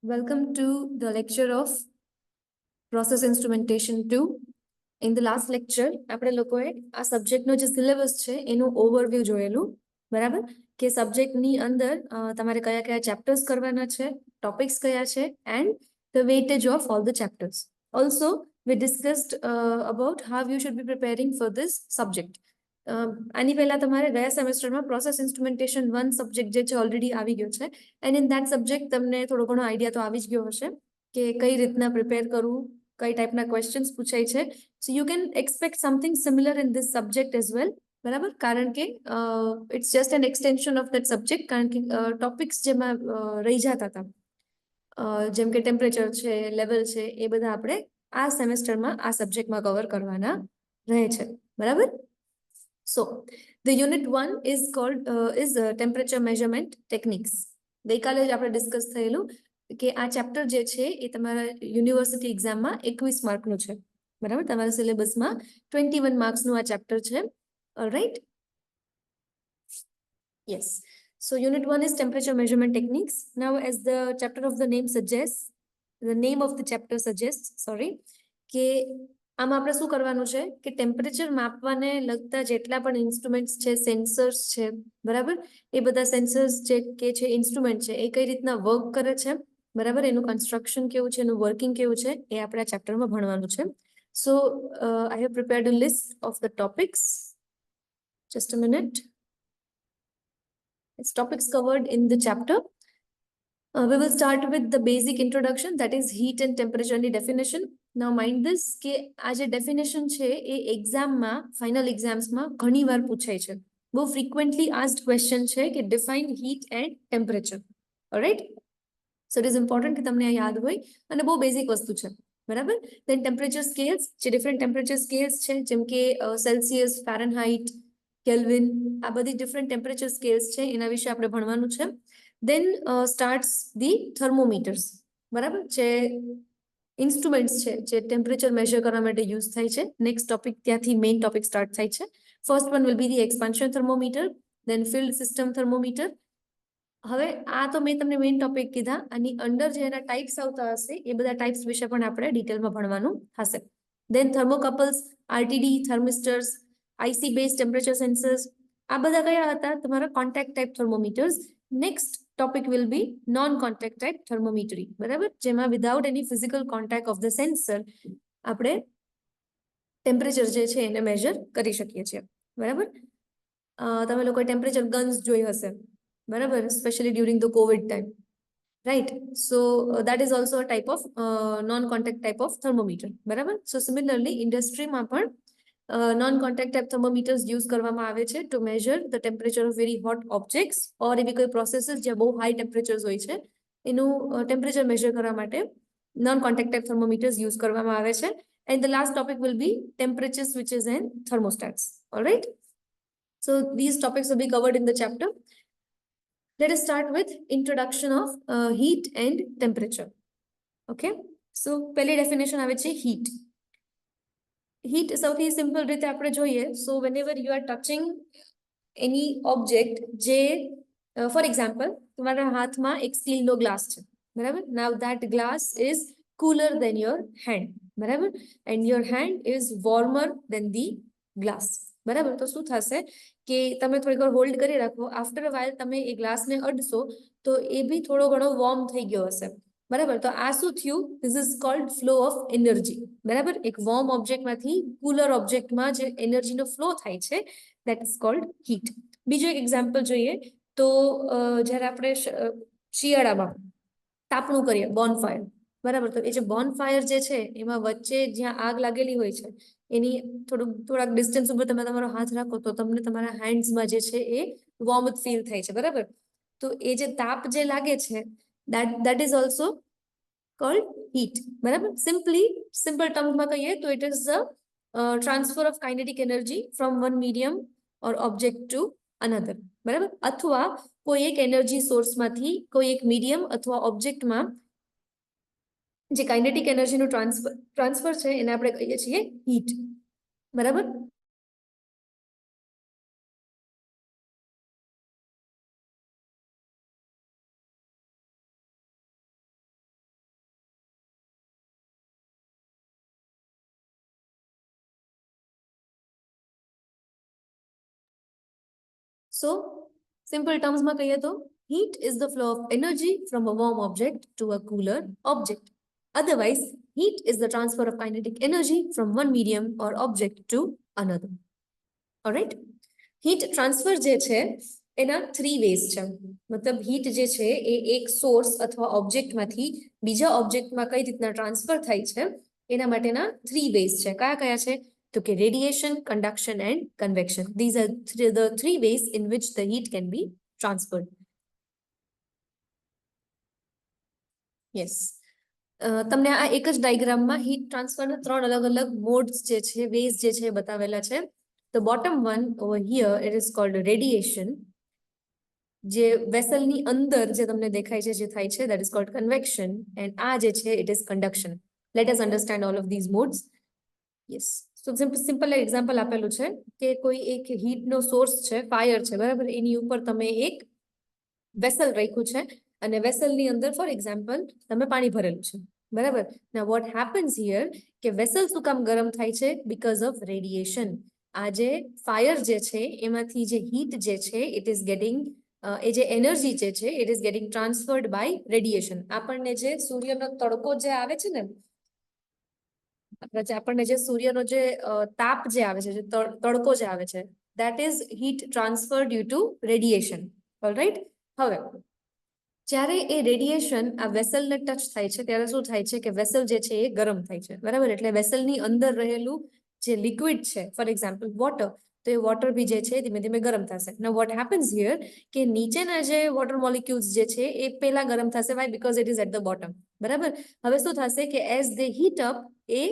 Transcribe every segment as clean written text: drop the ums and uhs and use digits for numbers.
Welcome to the lecture of Process Instrumentation 2. In the last lecture, આપણે લોકોએ આ સબ્જેક્ટનો જે સિલેબસ છે એનું ઓવરવ્યૂ જોયેલું, બરાબર? કે સબ્જેક્ટની અંદર તમારે કયા કયા ચેપ્ટર્સ કરવાના છે, ટોપિક્સ કયા છે, and the weightage of all the chapters. Also, we discussed about how you should be preparing for this subject. આની પહેલા તમારે ગયા સેમેસ્ટરમાં પ્રોસેસ ઇન્સ્ટ્રુમેન્ટેશન 1 સબ્જેક્ટ જે છે ઓલરેડી આવી ગયો છે, એન્ડ ઇન ધેટ સબ્જેક્ટ તમને થોડો ઘણો આઈડિયા તો આવી જ ગયો હશે કે કઈ રીતના પ્રિપેર કરવું, કઈ ટાઈપના ક્વેશ્ચન્સ પૂછાય છે. So you can expect something similar in this subject as well, બરાબર? કારણ કે it's just an extension of that subject, કારણ કે ટોપિક્સ જેમાં રહી જતા હતા, જેમ કે ટેમ્પરેચર છે, લેવલ છે, એ બધા આપણે આ સેમેસ્ટરમાં આ સબ્જેક્ટમાં કવર કરવાના રહે છે, બરાબર? So, the unit 1 is called temperature measurement techniques. ગઈકાલે જ આપણે ડિસ્કસ થયેલું કે આ ચેપ્ટર જે છે એ તમારા યુનિવર્સિટી એક્ઝામમાં 21 માર્કનું છે, બરાબર? તમારા સિલેબસમાં 21 માર્ક્સનું આ ચેપ્ટર છે. Alright? Yes. So, unit 1 is temperature measurement techniques. Now, as the chapter of the name suggests, the name of the chapter suggests, કે આમાં આપણે શું કરવાનું છે કે ટેમ્પરેચર માપવાને લગતા જેટલા પણ ઇન્સ્ટ્રુમેન્ટ્સ છે, સેન્સર્સ છે, બરાબર? એ બધા સેન્સર્સ જે કે છે, ઇન્સ્ટ્રુમેન્ટ છે, એ કઈ રીતના વર્ક કરે છે, બરાબર? એનું કન્સ્ટ્રક્શન કેવું છે, એનું વર્કિંગ કેવું છે, એ આપણે આ ચેપ્ટરમાં ભણવાનું છે. So I have prepared a list of the topics. Just a minute. It's topics covered in the chapter. We will start with the basic introduction, that is heat and temperature definition. Now mind this કે આ જે definition છે એ એક્ઝામમાં, final એક્ઝામ્સમાં ઘણી વાર પૂછાય છે. બહુ ફ્રીક્વન્ટલી આસ્ડ ક્વેશ્ચન છે કે define heat and temperature. Alright? So it is important કે તમને આ યાદ હોય, અને બહુ બેઝિક વસ્તુ છે, બરાબર? દેન ટેમ્પરેચર સ્કેલ્સ, જે ડિફરન્ટ ટેમ્પરેચર સ્કેલ્સ છે, જેમ કે સેલ્સિયસ, ફેરનહાઇટ, કેલ્વિન, આ બધી ડિફરન્ટ ટેમ્પરેચર સ્કેલ્સ છે, એના વિશે આપણે ભણવાનું છે. Then starts the thermometers, બરાબર? જે ઇન્સ્ટ્રુમેન્ટ્સ છે જે ટેમ્પરેચર મેજર કરવા માટે યુઝ થાય છે. નેક્સ્ટ ટોપિક ત્યાંથી મેઇન ટોપિક સ્ટાર્ટ થાય છે. First one will be the expansion thermometer, then filled system thermometer. હવે આ તો મેં તમને મેઇન ટોપિક કીધા, આની અંડર જે એના ટાઈપ્સ આવતા હશે એ બધા ટાઈપ્સ વિશે પણ આપણે ડિટેલમાં ભણવાનું હશે. Then thermocouples, RTD, thermistors, IC base temperature sensors, આ બધા કયા હતા? તમારા contact type thermometers. Next topic will be non-contact type thermometry, બરાબર? જેમાં without any physical contact of the sensor આપણે ટેમ્પરેચર જે છે એને મેજર કરી શકીએ છીએ, બરાબર? તમે લોકોએ ટેમ્પરેચર ગન્સ જોઈ હશે, બરાબર? Specially during the Covid time, right? So that is also a type of non-contact type of thermometer, બરાબર? સો સિમિલરલી ઇન્ડસ્ટ્રીમાં પણ non-contact type thermometers યુઝ કરવામાં આવે છે to measure the temperature of very hot objects, or એવી કોઈ processes જ્યાં બહુ હાઈ ટેમ્પરેચર્સ હોય છે એનું ટેમ્પરેચર મેજર કરવા માટે non-contact type thermometers યુઝ કરવામાં આવે છે. And the last topic will be temperature switches and thermostats. All right? So these topics will be covered in the chapter. Let us start with introduction of heat and temperature. Okay? So પહેલી definition આવે છે heat. Heat સૌથી simple રીતે આપણે જોઈએ, સો whenever you are touching any object જે for example તમારા હાથમાં એક સ્ટીલનો ગ્લાસ છે, બરાબર? Now that glass is cooler than your hand, બરાબર? And your hand is warmer than the glass, બરાબર? તો શું થશે કે તમે થોડીક વાર હોલ્ડ કરી રાખો, આફ્ટર અ વાઇલ તમે એ ગ્લાસને અડશો તો એ બી થોડો ઘણો વોર્મ થઈ ગયો હશે, બરાબર? તો આ શું થયું? This is called flow of energy, બરાબર? એક વોર્મ ઓબ્જેક્ટમાંથી કુલર ઓબ્જેક્ટમાં જે એનર્જીનો ફ્લો થાય છે, દેટ ઇઝ કોલ્ડ હીટ. બીજું એક એક્ઝામ્પલ જોઈએ તો જ્યારે આપણે શિયાળામાં તાપણું કરીએ, બોનફાયર, બરાબર? તો એ જે બોનફાયર જે છે એમાં વચ્ચે જ્યાં આગ લાગેલી હોય છે એની થોડાક ડિસ્ટન્સ ઉપર તમે તમારો હાથ રાખો તો તમને તમારા હેન્ડ્સમાં જે છે એ વોર્મથ ફીલ થાય છે, બરાબર? તો એ જે તાપ જે લાગે છે, that is also called heat, બરાબર? સિમ્પલ ટર્મ્સમાં કહીએ તો it is the transfer of kinetic energy from one medium or object to another, બરાબર? અથવા કોઈ એક એનર્જી સોર્સમાંથી કોઈ એક મીડિયમ અથવા ઓબ્જેક્ટમાં જે કાઇનેટિક એનર્જીનું ટ્રાન્સફર છે એને આપણે કહીએ છીએ હીટ, બરાબર? So simple terms માં કહીએ તો heat is the flow of energy from a warm object to a cooler object. Otherwise, heat is the transfer of kinetic energy from one medium or object to another. Alright? Heat transfer જે છે એના 3 ways છે. મતલબ heat જે છે એ એક source અથવા ઓબ્જેક્ટમાંથી બીજા ઓબ્જેક્ટમાં કઈ રીતના ટ્રાન્સફર થાય છે એના માટેના 3 ways છે. કયા છે? તો કે radiation, conduction and convection. These are the 3 ways in which the heat can be transferred. Yes. તમને આ એક જ ડાયાગ્રામમાં હીટ ટ્રાન્સફરના 3 અલગ અલગ મોડ્સ જે છે, વેઝ જે છે બતાવેલા છે. The bottom one over here, it is called radiation. જે વેસલની અંદર જે તમને દેખાય છે જે થાય છે, that is called convection, and આ જે છે it is conduction. Let us understand all of these modes. Yes. So simple example આપેલું છે કે કોઈ એક heat નો સોર્સ છે, ફાયર છે, બરાબર? એની ઉપર તમે એક વેસલ રાખ્યું છે અને વેસલની અંદર ફોર એક્ઝામ્પલ તમે પાણી ભરેલું છે, બરાબર? Now what happens here કે વેસલ શું કામ ગરમ થાય છે? Because of radiation. આ જે ફાયર જે છે એમાંથી જે હીટ જે છે it is getting એ જે એનર્જી જે છે it is getting transferred by radiation. આપણને જે સૂર્યનો તડકો જે આવે છે ને, આપણને જે સૂર્યનો જે તાપ જે આવે છે, જે તડકો જે આવે છે, that is heat transfer due to radiation. Alright? હવે જ્યારે એ રેડિયેશન આ વેસલને ટચ થાય છે ત્યારે શું થાય છે કે વેસલ જે છે એ ગરમ થાય છે, બરાબર? એટલે વેસલની અંદર રહેલું જે લિક્વિડ છે, ફોર એક્ઝામ્પલ વોટર, તો એ વોટર બી જે છે ધીમે ધીમે ગરમ થશે. Now what happens here કે નીચેના જે વોટર મોલિક્યુલ્સ જે છે એ પહેલા ગરમ થશે. Why? Because it is at the bottom, બરાબર? હવે શું થશે કે as they heat up એ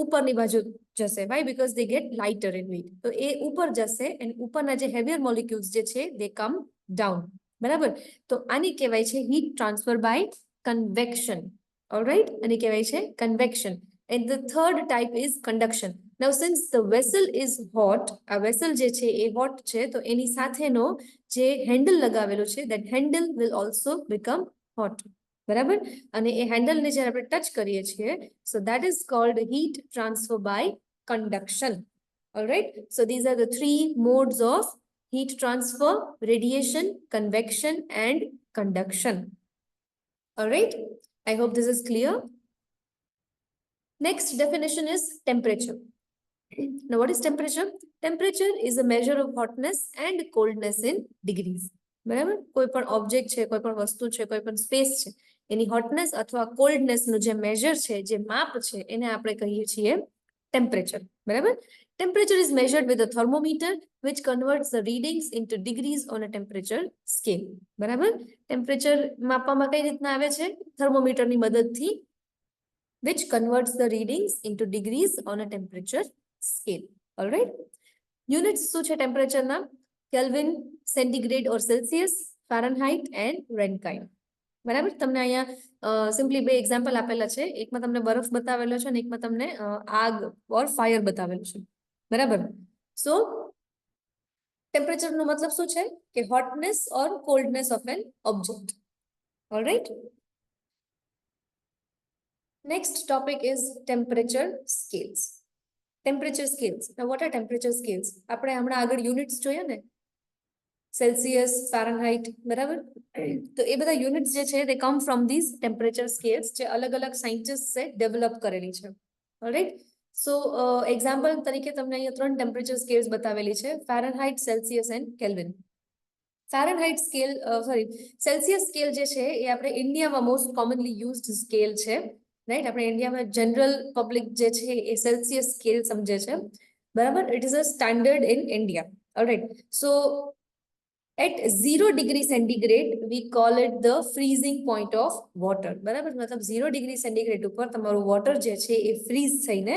ઉપરની બાજુ જશે. Why? Because they get lighter in weight. તો એ ઉપર જશે અને ઉપરના જે હેવીયર મોલિક્યુલ્સ જે છે they come down, બરાબર? તો આની કહેવાય છે heat transfer by convection. Alright? આની કહેવાય છે convection. And the third type is conduction. Now since the vessel is hot, આ vessel જે છે એ hot છે, તો એની સાથેનો જે હેન્ડલ લગાવેલો છે that handle will also become hot, બરાબર? અને એ હેન્ડલને જ્યારે આપણે ટચ કરીએ છીએ, so that is called heat transfer by conduction. Alright? So these are the 3 modes of heat transfer: radiation, convection and conduction. Alright? I hope this is clear. Next definition is temperature. Now what is temperature? Temperature is a measure of hotness and coldness in degrees. બરાબર? કોઈ પણ object છે, કોઈ પણ વસ્તુ છે, કોઈ પણ સ્પેસ છે, એની હોટનેસ અથવા કોલ્ડનેસ નું જે મેજર છે, જે માપ છે, એને આપણે કહીએ છીએ ટેમ્પરેચર, બરાબર? Temperature is measured with a thermometer which converts the readings into degrees on a temperature scale. બરાબર? ટેમ્પરેચર માપવામાં કઈ રીતના આવે છે? થર્મોમીટરની મદદથી, which converts the readings into degrees on a temperature scale. All right? Units શું છે ટેમ્પરેચરના? Kelvin, centigrade or Celsius, Fahrenheit and Rankine. બરાબર? તમને અહીંયા સિમ્પલી 2 એક્ઝામ્પલ આપેલા છે. એકમાં તમને બરફ બતાવેલો છે અને એકમાં તમને આગ ઓર ફાયર બતાવેલું છે, બરાબર? સો ટેમ્પરેચરનો મતલબ શું છે કે hotness or coldness of an object. Alright? Next topic is temperature scales. Temperature scales. Now what are temperature scales? આપણે હમણાં આગળ યુનિટ્સ જોયા ને, સેલ્સિયસ, ફારેનહાઇટ, બરાબર? તો એ બધા યુનિટ્સ જે છે they come from these temperature scales જે અલગ અલગ સાયન્ટિસ્ટે ડેવલપ કરેલી છે. ઓલરાઈટ? સો એક્ઝામ્પલ તરીકે તમને અહીંયા 3 ટેમ્પરેચર સ્કેલ્સ બતાવેલી છે: Fahrenheit, Celsius and kelvin. Fahrenheit scale, Celsius scale જે છે એ આપણે ઇન્ડિયામાં મોસ્ટ કોમનલી યુઝડ સ્કેલ છે. રાઈટ? આપણે ઇન્ડિયામાં જનરલ પબ્લિક જે છે એ સેલ્સિયસ સ્કેલ સમજે છે, બરાબર? It is a standard in India. Alright? So at 0 degree centigrade we call it the freezing point of water. બરાબર? મતલબ 0 degree centigrade ઉપર તમારું વોટર જે છે એ ફ્રીઝ થઈને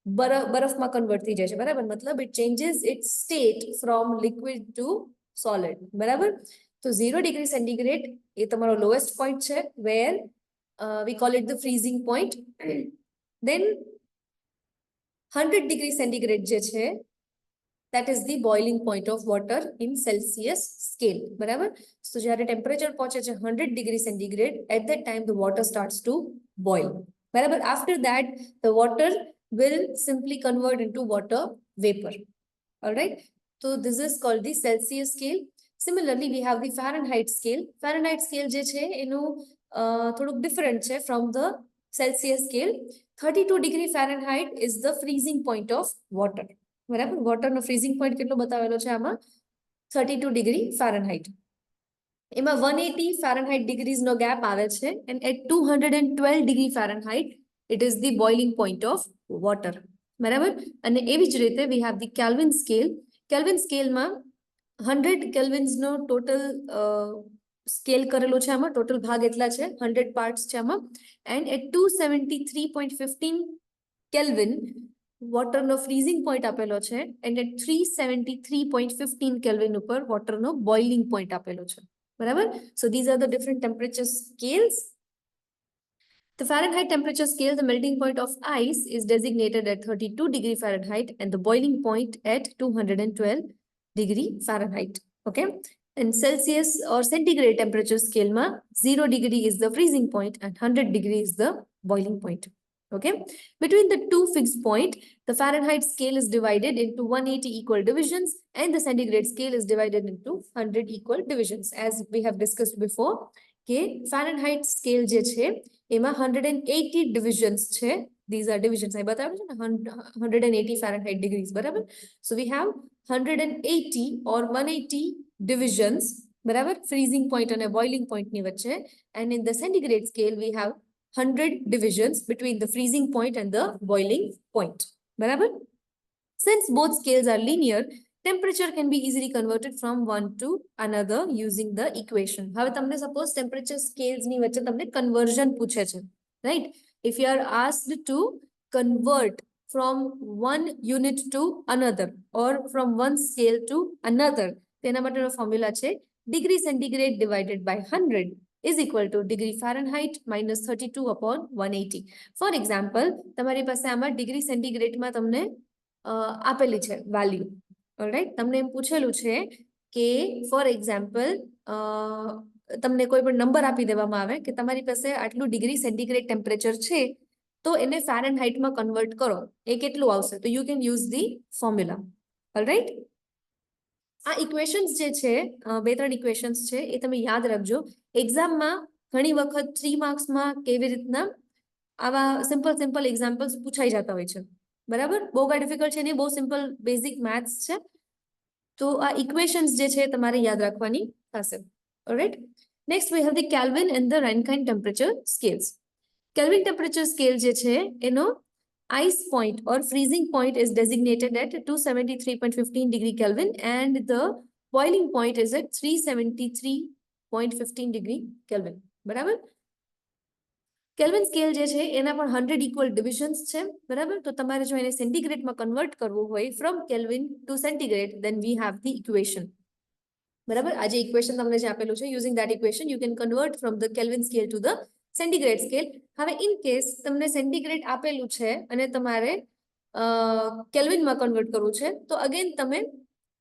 બરફમાં કન્વર્ટ થઈ જાય છે, બરાબર? મતલબ it changes its state from liquid to solid. બરાબર? તો 0 degree centigrade એ તમારો લોએસ્ટ પોઈન્ટ છે where we call it the freezing point. Then 100 degree centigrade જે છે that is the boiling point of water in Celsius scale. બરાબર? So જ્યારે temperature પહોંચે છે 100 degree centigrade, at that time the water starts to boil. બરાબર? After that the water will simply convert into water vapor. All right? So this is called the Celsius scale. Similarly, we have the Fahrenheit scale. Fahrenheit scale જે છે એનું થોડુંક different છે from the Celsius scale. 32 degree Fahrenheit is the freezing point of water. બરાબર, વોટરનો freezing point કેટલો બતાવેલો છે આમાં 32 degree Fahrenheit. એમાં 180 Fahrenheit degrees નો ગેપ આવે છે and at 212 degree Fahrenheit it is the boiling point of water. બરાબર, અને એવી જ રીતે we have the Kelvin scale. Kelvin scale માં 100 kelvins નો ટોટલ સ્કેલ કરેલો છે આમાં, ટોટલ ભાગ એટલા છે, 100 પાર્ટ્સ છે આમાં, and at 273.15 Kelvin વોટરનો ફ્રીઝિંગ પોઈન્ટ આપેલો છે and at 373.15 Kelvin ઉપર વોટરનો બોઇલિંગ પોઈન્ટ આપેલો છે. બરાબર, so these are the different temperature scales. The Fahrenheit temperature scale, the melting point of ice is designated at 32 degree Fahrenheit and the boiling point at 212 degree Fahrenheit. Okay, and Celsius or centigrade temperature scale ma 0 degree is the freezing point and 100 degree is the boiling point. Okay, between the two fixed point, the Fahrenheit scale is divided into 180 equal divisions and the centigrade scale is divided into 100 equal divisions. As we have discussed before, okay, Fahrenheit scale je che ema 180 divisions છે. These are divisions. I બતાવ્યું છે ને 180 Fahrenheit degrees, બરાબર? So we have 180 or 180 divisions, બરાબર? Freezing point અને boiling point ની વચ્ચે. And in the centigrade scale, we have 100 divisions between the freezing point and the boiling point, બરાબર? Since both scales are linear, temperature can be easily converted from one to another using the equation. હવે તમને suppose temperature scales ની વચ્ચે તમને conversion પૂછે છે, right? If you are asked to convert from one unit to another or from one scale to another, તેના માટેનો formula છે degree centigrade divided by 100 is equal to degree Fahrenheit minus 32 upon 180. For example, તમારી પાસે આમાં degree centigrade માં તમને આપેલી છે value. Alright, તમને એમ પૂછેલું છે કે ફોર એક્ઝામ્પલ તમને કોઈ પણ નંબર આપી દેવામાં આવે કે તમારી પાસે આટલું ડિગ્રી સેન્ટીગ્રેડ ટેમ્પરેચર છે તો એને ફેરનહાઇટમાં કન્વર્ટ કરો, એ કેટલું આવશે? તો you can use the formula. Alright, આ ઇક્વેશન્સ જે છે, બે ત્રણ ઇક્વેશન્સ છે, એ તમે યાદ રાખજો. એક્ઝામમાં ઘણી વખત 3 માર્ક્સમાં કેવી રીતના આવા સિમ્પલ એક્ઝામ્પલ્સ પૂછાઈ જતા હોય છે, બરાબર? બહુ કાંઈ ડિફિકલ્ટ છે નહીં, બહુ સિમ્પલ બેઝિક મેથ્સ છે. તો આ ઇક્વેશન્સ જે છે તમારે યાદ રાખવાની થશે. Alright, next we have the kelvin and the Rankine temperature scales. Kelvin temperature scale જે છે એનો ice point or freezing point is designated at 273.15 degree Kelvin and the boiling point is at 373.15 degree Kelvin. બરાબર? Kelvin scale જે છે એના પણ 100 equal ડિવિઝન્સ છે, બરાબર? તો તમારે જો એને સેન્ટીગ્રેડમાં કન્વર્ટ કરવું હોય from Kelvin to centigrade, then we have the equation. બરાબર, આ જે ઇક્વેશન તમને જે આપેલું છે, using that equation you can convert from the kelvin scale to the centigrade scale. હવે ઇન કેસ તમને સેન્ટીગ્રેડ આપેલું છે અને તમારે કેલ્વિનમાં કન્વર્ટ કરવું છે તો અગેન તમે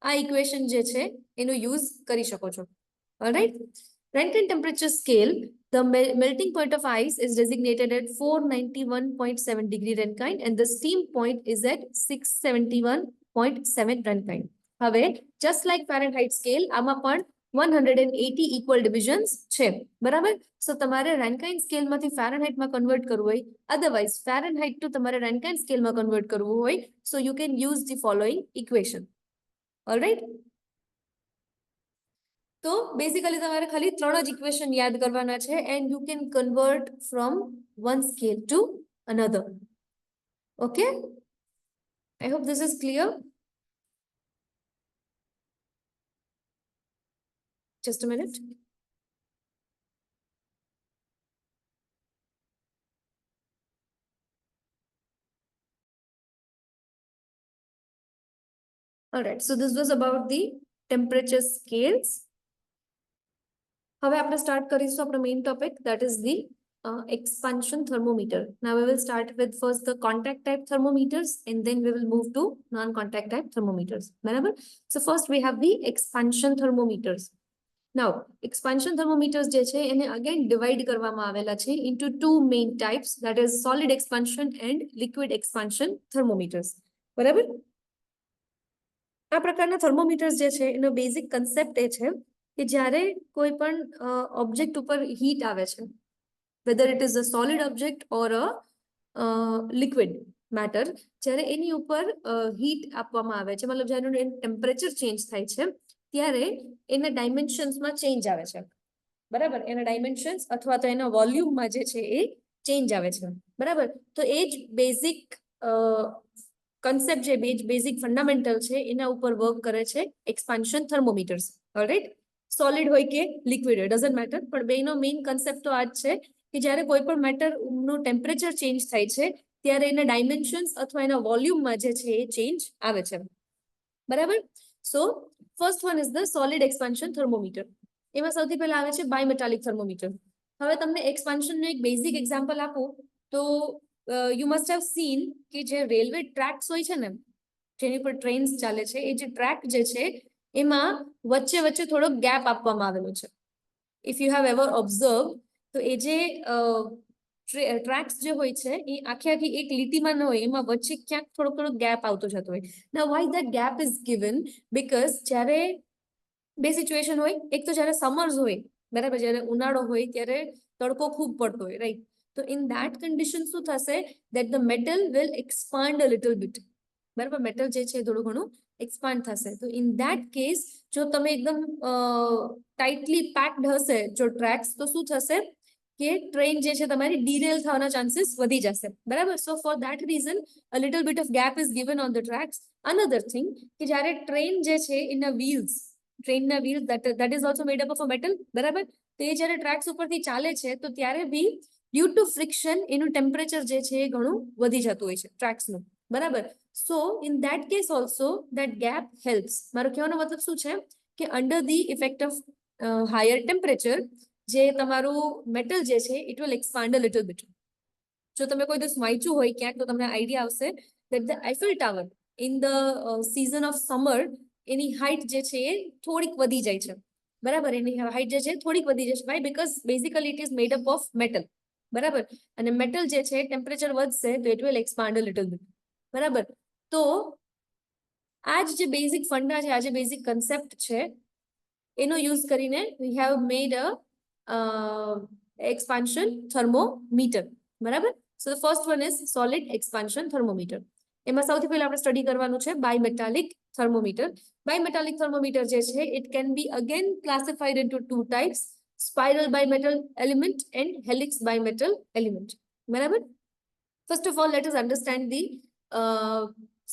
આ ઇક્વેશન જે છે એનો યુઝ કરી શકો છો. Alright, Rankine temperature scale, the melting point of ice is designated at 491.7 degree Rankine and the steam point is at 671.7 Rankine. હવે just like Fahrenheit scale, આમાં પણ 180 equal divisions છે, બરાબર? So તમારે Rankine scale માંથી Fahrenheit માં convert કરવું હોય, otherwise Fahrenheit to તમારે Rankine scale માં કન્વર્ટ કરવું હોય, so you can use the following equation. Alright? તો બેઝિકલી તમારે ખાલી 3 જ ઇક્વેશન યાદ કરવાના છે and you can convert from one scale to another. Okay, I hope this is clear. Just a minute. All right, so this was about the temperature scales. હવે આપણે start કરીશું આપણો main topic, that is the expansion thermometer. Now we will start with first the contact type thermometers and then we will move to non-contact type thermometers. બરાબર? So first we have the expansion thermometers. Now expansion thermometers જે છે એને again divide કરવામાં આવેલા છે into two main types, that is solid expansion and liquid expansion thermometers. બરાબર? આ પ્રકારના thermometers જે છે એનો basic concept એ છે કે જ્યારે કોઈ પણ ઓબ્જેક્ટ ઉપર હીટ આવે છે, whether it is a solid object or a liquid matter, જ્યારે એની ઉપર હીટ આપવામાં આવે છે, મતલબ જ્યારે એનું ટેમ્પરેચર ચેન્જ થાય છે ત્યારે એના ડાયમેન્શન્સમાં ચેન્જ આવે છે, બરાબર, એના ડાયમેન્શન્સ અથવા તો એના વોલ્યુમમાં જે છે એ ચેન્જ આવે છે, બરાબર. તો એ જ બેઝિક કન્સેપ્ટ, જે બેઝિક ફંડામેન્ટલ છે, એના ઉપર વર્ક કરે છે એક્સપાન્શન થર્મોમીટર્સ. ઓલરાઈટ, સોલિડ હોય કે લિક્વિડ હોય, ડઝન્ટ મેટર, પણ બેનો મેઇન કન્સેપ્ટ તો આ જ છે કે જ્યારે કોઈ પણ મેટરનું ટેમ્પરેચર ચેન્જ થાય છે ત્યારે એના ડાયમેન્શન્સ અથવા એના વોલ્યુમમાં જે છે એ ચેન્જ આવે છે, બરાબર. So first one is the solid expansion thermometer. એમાં સૌથી પહેલા આવે છે બાયમેટાલિક થર્મોમીટર. હવે તમને એક્સપાન્શનનું એક બેઝિક એક્ઝામ્પલ આપું તો યુ મસ્ટ હેવ સીન કે જે રેલવે ટ્રેક્સ હોય છે ને, જેની પર ટ્રેન્સ ચાલે છે, એ જે ટ્રેક જે છે એમાં વચ્ચે વચ્ચે થોડો ગેપ આપવામાં આવેલો છે. If you have ever observe, તો એ જે ટ્રેક્સ જે હોય છે એ આખી એક લીટીમાં ન હોય, એમાં વચ્ચે ક્યાંક થોડો ગેપ આવતો જતો હોય. Now why that gap is given? Because જ્યારે બે સિચ્યુએશન હોય, એક તો જ્યારે સમર્સ હોય, બરાબર, જ્યારે ઉનાળો હોય ત્યારે તડકો ખૂબ પડતો હોય, રાઈટ. તો ઇન ધેટ કન્ડિશન શું થશે? That the metal will expand a little bit, બરાબર, મેટલ જે છે થોડું ઘણું એક્સપાન્ડ થશે. તો ઇન ધેટ કેસ જો તમે એકદમ ટાઇટલી પેક્ડ હશે જો ટ્રેક્સ, તો શું થશે કે ટ્રેન જે છે તમારી ડીરેલ થવાના ચાન્સીસ વધી જશે, બરાબર. So for that reason a little bit of gap is given on the tracks. Another thing, કે જ્યારે ટ્રેન જે છે એના વ્હીલ્સ, ટ્રેનના wheel that is also made up of a metal, બરાબર. તો એ જ્યારે ટ્રેક્સ ઉપરથી ચાલે છે તો ત્યારે બી ડ્યુ ટુ ફ્રિક્શન એનું ટેમ્પરેચર જે છે એ ઘણું વધી જતું હોય છે ટ્રેક્સનું, બરાબર. સો in that case also that gap helps. મારો કહેવાનો મતલબ શું છે કે under the effect of higher temperature, જે તમારું મેટલ જે છે it will expand a little bit. જો તમે કોઈ દિવસ વાંચ્યું હોય ક્યાંક તો તમને આઈડિયા આવશે that the Eiffel Tower in the season of summer, any height જે છે એ થોડીક વધી જાય છે, બરાબર. એની હાઇટ જે છે થોડીક વધી જશે. Why? Because basically it is made up of metal, બરાબર. અને મેટલ જે છે ટેમ્પરેચર વધશે તો it will expand a little bit, બરાબર. તો આ જે બેઝિક ફંડા છે, આ જે બેઝિક કન્સેપ્ટ છે, એનો યુઝ કરીને we have made a expansion thermometer, બરાબર. So the first one is solid expansion thermometer. એમાં સૌથી પહેલા આપણે સ્ટડી કરવાનું છે બાયમેટાલિક થર્મોમીટર. બાયમેટાલિક થર્મોમીટર જે છે it can be again classified into two types: spiral bimetal element and helix bimetal element, બરાબર. First of all let us understand the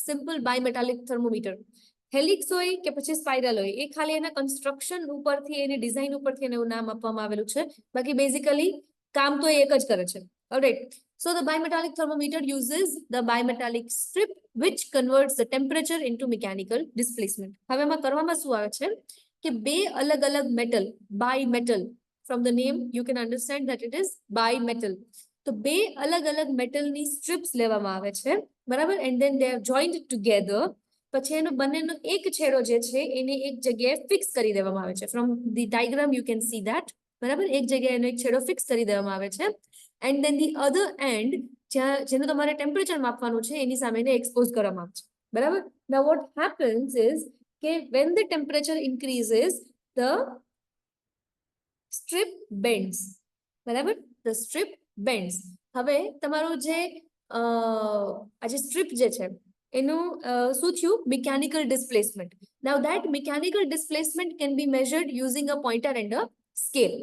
simple bimetallic thermometer. Helix હોય કે પછી સ્પાઇરલ હોય, એ ખાલી એના કન્સ્ટ્રક્શન ઉપરથી, એની ડિઝાઇન ઉપરથી એને એવું નામ આપવામાં આવેલું છે. બાકી બેઝિકલી કામ તો એક જ કરે છે. Alright. So the bimetallic thermometer uses the bimetallic strip which converts the temperature into mechanical displacement. હવે એમાં કરવામાં શું આવે છે કે બે અલગ અલગ metal, bimetal, from the name you can understand that it is bimetal. તો બે અલગ અલગ મેટલની સ્ટ્રિપ્સ લેવામાં આવે છે, બરાબર, and then they are joined together. પછી એનો બંનેનો એક છેડો જે છે એને એક જગ્યાએ ફિક્સ કરી દેવામાં આવે છે. From the diagram you can see that, બરાબર. એક જગ્યાએ એનો એક છેડો ફિક્સ કરી દેવામાં આવે છે, and then the other and, જ્યાં જેનું તમારે ટેમ્પરેચર માપવાનું છે એની સામે એને એક્સપોઝ કરવામાં આવે છે, બરાબર. નાઉ વોટ હેપન્સ ઇઝ કે when the temperature increases, the strip bends, બરાબર, the strip bends. હવે તમારું જે આ જે સ્ટ્રીપ જે છે એનું શું થયું? Mechanical displacement. Now that mechanical displacement can be measured using a pointer and a scale,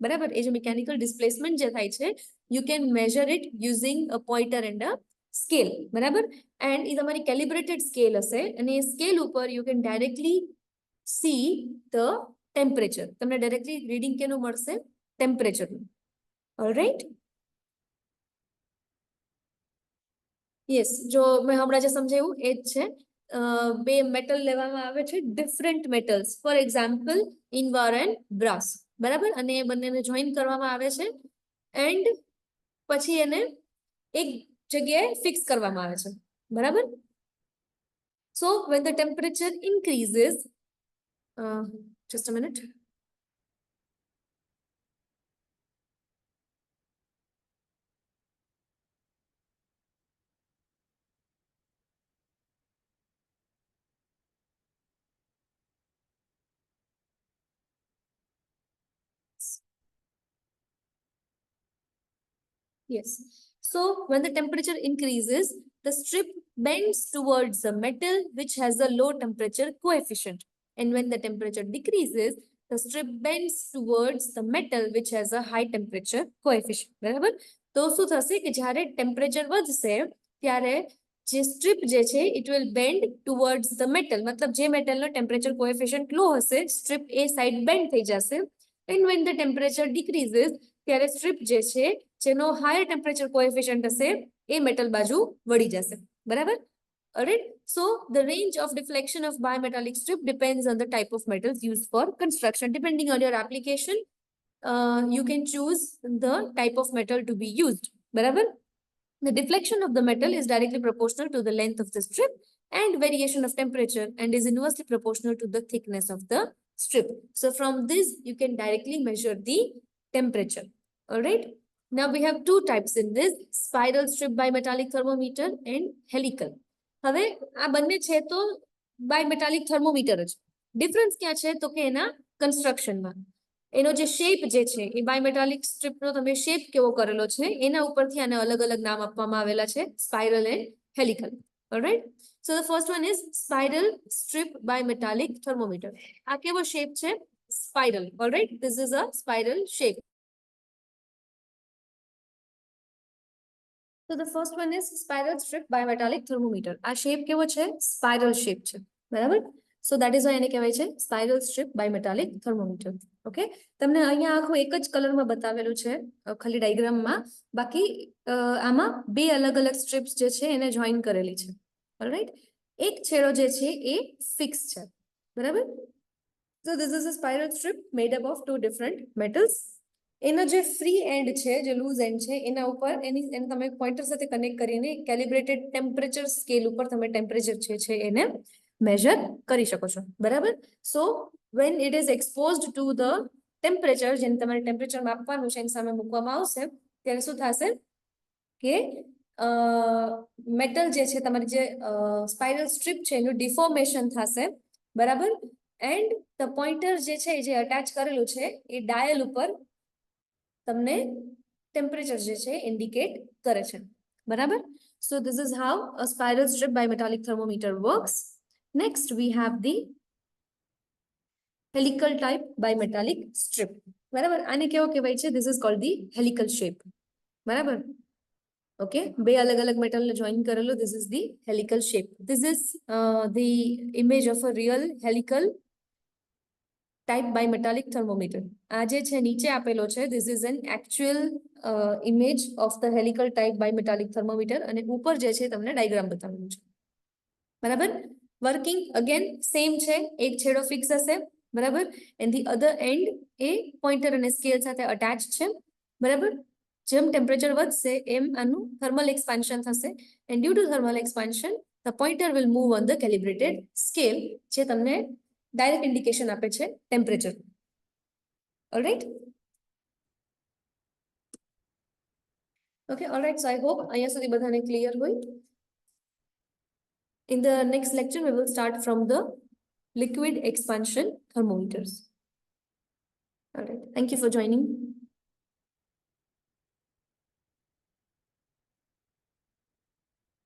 બરાબર. એ જે મિકેનિકલ ડિસ્પ્લેસમેન્ટ જે થાય છે you can measure it using a pointer and a scale, બરાબર. એન્ડ એ તમારી કેલિબ્રેટેડ સ્કેલ હશે અને એ સ્કેલ ઉપર you can directly see the temperature. તમને ડાયરેક્ટલી રીડિંગ કેનું મળશે? ટેમ્પરેચરનું. ઓલરાઈટ. યસ, જો મેં હમણાં જે સમજાવ્યું એ જ છે. બે મેટલ લેવામાં આવે છે, different metals, for example invar and brass, બરાબર. અને એ બંનેને જોઈન કરવામાં આવે છે એન્ડ પછી એને એક જગ્યાએ ફિક્સ કરવામાં આવે છે, બરાબર. સો when the temperature increases, just a minute. Yes. So when the temperature increases, the strip bends towards the metal which has a low temperature coefficient. And when the temperature decreases, the strip bends towards the metal which has a high temperature coefficient. બરાબર? તો શું થશે કે જ્યારે temperature વધશે ત્યારે જે strip જે છે it will bend towards the metal. મતલબ જે મેટલનો ટેમ્પરેચર કોએફિશિયન્ટ લો હશે, સ્ટ્રીપ એ સાઈડ બેન્ડ થઈ જશે. And when the temperature decreases, ત્યારે સ્ટ્રીપ જે છે જેનો હાયર ટેમ્પરેચર કોએફિશિયન્ટ હશે એ મેટલ બાજુ વળી જશે. બરાબર? Alright, so the range of deflection of bimetallic strip depends on the type of metals used for construction. Depending on your application, you can choose the type of metal to be used. બરાબર? The deflection of the metal is directly proportional to the length of the strip and variation of temperature and is inversely proportional to the thickness of the strip. So from this, you can directly measure the temperature. All right. Now we have two types in this: spiral strip bimetallic thermometer and helical. હવે આ બંને છે તો bimetallic thermometer જ. Difference ક્યાં છે તો કે એના કન્સ્ટ્રક્શનમાં. એનો જે શેપ જે છે એ બાયમેટાલિક સ્ટ્રીપનો તમે શેપ કેવો કરેલો છે એના ઉપરથી આને અલગ અલગ નામ આપવામાં આવેલા છે, spiral and helical. Alright, so the first one is spiral strip bimetallic thermometer. આ કેવો શેપ છે? Spiral. Alright, this is a spiral shape. So the first one is spiral strip bimetallic thermometer. આ શેપ કેવો છે? Spiral shape છે. બરાબર? So that is why એને કહેવાય છે spiral strip bimetallic thermometer. Okay, તમને અહીંયા આખું એક જ કલરમાં બતાવેલું છે ખાલી ડાયાગ્રામમાં. બાકી આમાં બે અલગ અલગ સ્ટ્રીપ્સ જે છે એને જોઈન કરેલી છે. ઓલરાઈટ, એક છેડો જે છે એ ફિક્સ છે. બરાબર? So this is a spiral strip made up of two different metals. એનો જે ફ્રી એન્ડ છે, જે લૂઝ એન્ડ છે, એના ઉપર એને તમે પોઇન્ટર સાથે કનેક્ટ કરીને કેલિબ્રેટેડ ટેમ્પરેચર સ્કેલ ઉપર તમે ટેમ્પરેચર છે એને મેજર કરી શકો છો. બરાબર? સો when it is exposed to the temperature, જેને તમારે ટેમ્પરેચર માપવાનું છે એની સામે મૂકવામાં આવશે ત્યારે શું થશે કે મેટલ જે છે તમારી જે સ્પાઇરલ સ્ટ્રીપ છે એનું ડિફોર્મેશન થશે. બરાબર? એન્ડ ધ પોઇન્ટર જે છે જે અટેચ કરેલું છે એ ડાયલ ઉપર તમને ટેમ્પરેચર જે છે ઇન્ડિકેટ કરે છે. બરાબર? So this is how a spiral strip bimetallic thermometer works. Next we have the helical type bimetallic strip. બરાબર? આને કેવો કહેવાય છે? This is called the helical shape. બરાબર? Okay, બે અલગ અલગ મેટલને જોઈન કરેલું. This is the helical shape. This is the image of a real helical type bimetallic thermometer. આ જે છે નીચે આપેલો છે, this is an actual image of the helical type bimetallic thermometer અને ઉપર જે છે તમને ડાયાગ્રામ બતાવેલું છે. બરાબર? વર્કિંગ અગેન સેમ છે, એક છેડો ફિક્સ હશે. બરાબર? And the other end a pointer અને સ્કેલ સાથે અટેચ છે. બરાબર? જેમ ટેમ્પરેચર વધશે એમ આનું થર્મલ એક્સપાન્શન થશે and due to thermal expansion the pointer will move on the calibrated scale, જે તમને ડાયરેક્ટ ઇન્ડિકેશન આપે છે temperature. Alright? Okay, alright, so I hope અહીંયા સુધી બધાને ક્લિયર હોય. In the next lecture, we will start from the liquid expansion thermometers. All right. Thank you for joining.